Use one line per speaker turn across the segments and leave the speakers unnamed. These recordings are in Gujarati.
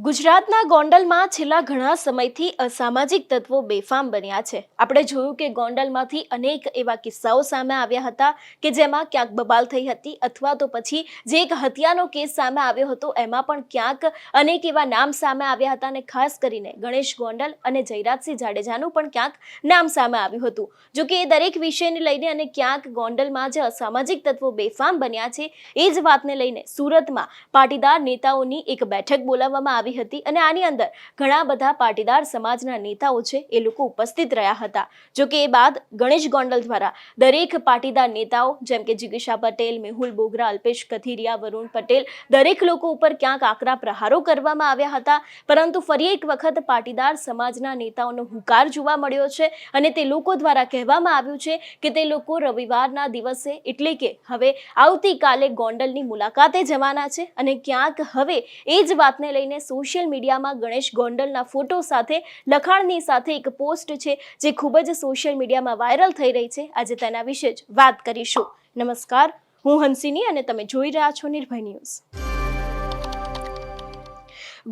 ગુજરાતના ગોંડલમાં છેલ્લા ઘણા સમયથી અસામાજિક તત્વો બેફામ બન્યા છે। આપણે જોયું કે ગોંડલમાંથી અનેક એવા કિસ્સાઓ સામે આવ્યા હતા કે જેમાં ક્યાંક બબાલ થઈ હતી અથવા તો પછી જે એક હત્યાનો કેસ સામે આવ્યો હતો એમાં પણ ક્યાંક અનેક એવા નામ સામે આવ્યા હતા અને ખાસ કરીને ગણેશ ગોંડલ અને જયરાજસિંહ જાડેજાનું પણ ક્યાંક નામ સામે આવ્યું હતું। જો કે એ દરેક વિષયને લઈને અને ક્યાંક ગોંડલમાં જે અસામાજિક તત્વો બેફામ બન્યા છે એ જ વાતને લઈને સુરતમાં પાટીદાર નેતાઓની એક બેઠક બોલાવવામાં આવી હતી અને આની અંદર ઘણા બધા પાટીદાર સમાજના નેતાઓ છે એ લોકો ઉપસ્થિત રહ્યા હતા। જો કે એ બાદ ગણેશ ગોંડલ દ્વારા દરેક પાટીદાર નેતાઓ જેમ કે જિગીશા પટેલ, મેહુલ બોગરા, અલ્પેશ કથિરિયા, વરુણ પટેલ દરેક લોકો ઉપર ક્યાંક આકરા પ્રહારો કરવામાં આવ્યા હતા। પરંતુ ફરી એક વખત પાટીદાર સમાજના નેતાઓનો હુંકાર જોવા મળ્યો છે અને તે લોકો દ્વારા કહેવામાં આવ્યું છે કે તે લોકો રવિવારના દિવસે એટલે કે હવે આવતીકાલે ગોંડલની મુલાકાતે જવાના છે અને ક્યાંક હવે એ જ વાતને લઈને સોશિયલ મીડિયામાં ગણેશ ગોંડલના ફોટો સાથે લખાણની સાથે એક પોસ્ટ છે જે ખૂબ જ સોશિયલ મીડિયામાં વાયરલ થઈ રહી છે। આજે તેના વિશે જ વાત કરીશું। નમસ્કાર, હું હંસિની અને તમે જોઈ રહ્યા છો નિર્ભય ન્યૂઝ।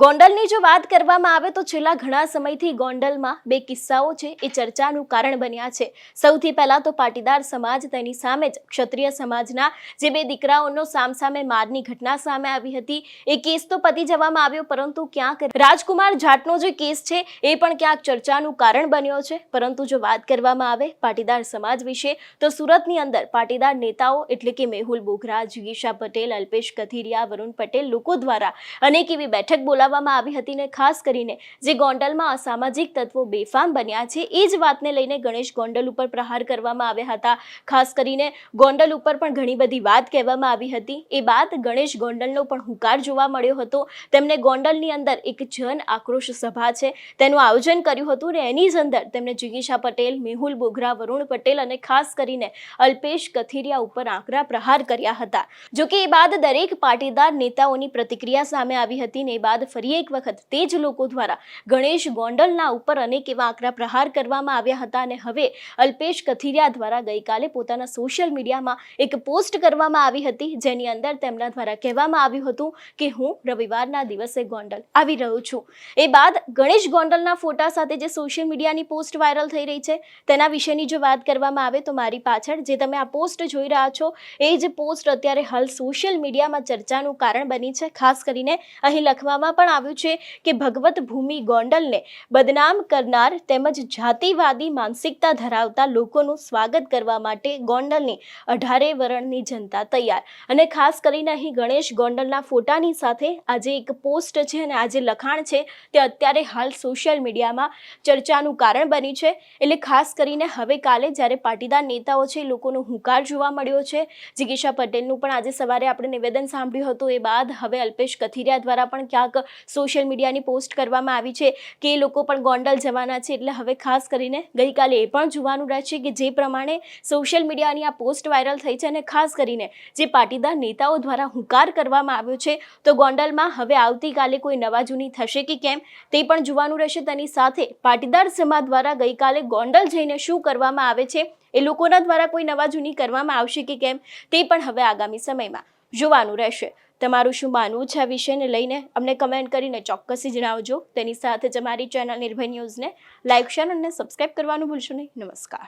ગોંડલની જો વાત કરવામાં આવે તો છેલ્લા ઘણા સમયથી ગોંડલમાં બે કિસ્સાઓ છે એ ચર્ચાનું કારણ બન્યા છે। સૌથી પહેલા તો પાટીદાર સમાજ તેની સામે જ ક્ષત્રિય સમાજના જે બે દીકરાઓનો સામસામે મારની ઘટના સામે આવી હતી। એ કેસ તો પતી જવામાં આવ્યો પરંતુ ક્યાંક રાજકુમાર જાટનો જે કેસ છે એ પણ ક્યાંક ચર્ચાનું કારણ બન્યો છે। પરંતુ જો વાત કરવામાં આવે પાટીદાર સમાજ વિશે તો સુરતની અંદર પાટીદાર નેતાઓ એટલે કે મેહુલ બોગરા, જિગીશા પટેલ, અલ્પેશ કથિરિયા, વરુણ પટેલ લોકો દ્વારા અનેક એવી બેઠક બોલાવવામાં આવી હતી ને ખાસ કરીને જે ગોંડલમાં અસામાજિક તત્વો બેફામ બન્યા છે એ જ વાતને લઈને ગણેશ ગોંડલ ઉપર પ્રહાર કરવામાં આવ્યા હતા। ખાસ કરીને ગોંડલ ઉપર પણ ઘણી બધી વાત કહેવામાં આવી હતી। એ બાદ ગણેશ ગોંડલનો પણ હુંકાર જોવા મળ્યો હતો। તેમણે ગોંડલની અંદર એક જન આક્રોશ સભા છે તેનું આયોજન કર્યું હતું ને એની જ અંદર તેમણે જિગીશા પટેલ, મેહુલ બોગરા, વરુણ પટેલ અને ખાસ કરીને અલ્પેશ કથિરિયા ઉપર આકરા પ્રહાર કર્યા હતા। જો કે એ બાદ દરેક પાટીદાર નેતાઓની પ્રતિક્રિયા સામે આવી હતી ને એ બાદ ફરી એક વખત તે જ લોકો દ્વારા ગણેશ ગોંડલના ઉપર અનેક એવા આકરા પ્રહાર કરવામાં આવ્યા હતા અને હવે અલ્પેશ કથિરિયા દ્વારા ગઈકાલે પોતાના સોશિયલ મીડિયામાં એક પોસ્ટ કરવામાં આવી હતી જેની અંદર તેમના દ્વારા કહેવામાં આવ્યું હતું કે હું રવિવારના દિવસે ગોંડલ આવી રહ્યો છું। એ બાદ ગણેશ ગોંડલના ફોટા સાથે જે સોશિયલ મીડિયાની પોસ્ટ વાયરલ થઈ રહી છે તેના વિશેની જો વાત કરવામાં આવે તો મારી પાછળ જે તમે આ પોસ્ટ જોઈ રહ્યા છો એ જ પોસ્ટ અત્યારે હાલ સોશિયલ મીડિયામાં ચર્ચાનું કારણ બની છે। ખાસ કરીને અહીં લખવામાં પણ આવ્યું છે કે ભગવત ભૂમિ ગોંડલને બદનામ કરનાર તેમજ જાતિવાદી માનસિકતા ધરાવતા લોકોનું સ્વાગત કરવા માટે ગોંડલની 18 વરણની જનતા તૈયાર। અને ખાસ કરીને અહીં ગણેશ ગોંડલના ફોટાની સાથે આજે એક પોસ્ટ છે અને આજે લખાણ છે તે અત્યારે હાલ સોશિયલ મીડિયામાં ચર્ચાનું કારણ બની છે। એટલે ખાસ કરીને હવે કાલે જ્યારે પાટીદાર નેતાઓ છે લોકોનો હુંકાર જોવા મળ્યો છે। જિગીશા પટેલનું પણ આજે સવારે આપણે નિવેદન સાંભળ્યું હતું। એ બાદ હવે અલ્પેશ કથિરિયા દ્વારા પણ ક્યાંક સોશિયલ મીડિયાની પોસ્ટ કરવામાં આવી છે કે એ લોકો પણ ગોંડલ જવાના છે। એટલે હવે ખાસ કરીને ગઈકાલે એ પણ જોવાનું રહેશે કે જે પ્રમાણે સોશિયલ મીડિયાની આ પોસ્ટ વાયરલ થઈ છે અને ખાસ કરીને જે પાટીદાર નેતાઓ દ્વારા હુંકાર કરવામાં આવ્યો છે તો ગોંડલમાં હવે આવતીકાલે કોઈ નવા જૂની થશે કે કેમ તે પણ જોવાનું રહેશે। તેની સાથે પાટીદાર સમાજ દ્વારા ગઈકાલે ગોંડલ જઈને શું કરવામાં આવે છે એ લોકોના દ્વારા કોઈ નવા જૂની કરવામાં આવશે કે કેમ તે પણ હવે આગામી સમયમાં જોવાનું રહેશે। તમારું શું માનવું છે આ વિષયને લઈને અમને કમેન્ટ કરીને ચોક્કસથી જણાવજો। તેની સાથે જ અમારી ચેનલ નિર્ભય ન્યૂઝને લાઇક, શેર અને સબસ્ક્રાઇબ કરવાનું ભૂલશો નહીં। નમસ્કાર।